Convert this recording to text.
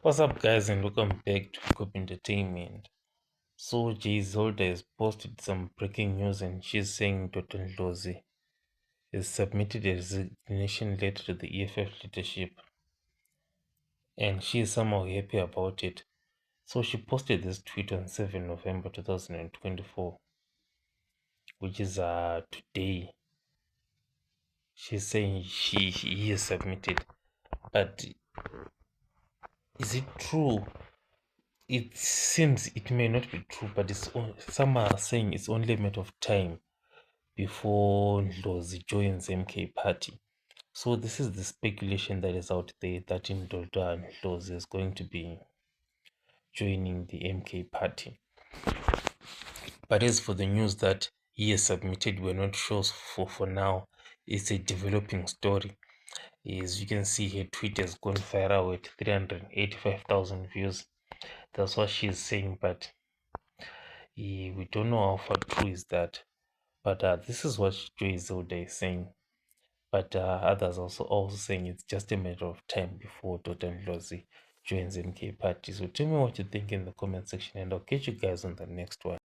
What's up, guys, and welcome back to Coop Entertainment. So, Jay Zolda has posted some breaking news, and she's saying Dr. Ndlozi has submitted a resignation letter to the EFF leadership, and she is somehow happy about it. So, she posted this tweet on 7 November 2024, which is today. She's saying he has submitted, but is it true? It seems it may not be true, but some are saying it's only a matter of time before Ndlozi joins MK party. So this is the speculation that is out there that Ndlozi is going to be joining the MK party. But as for the news that he has submitted, we're not sure for now. It's a developing story. As you can see, her tweet has gone viral with 385,000 views. That's what she's saying, but we don't know how far true is that. But this is what Joy Zoda is saying. But others also saying it's just a matter of time before Dr. Ndlozi joins MK party. So tell me what you think in the comment section, and I'll catch you guys on the next one.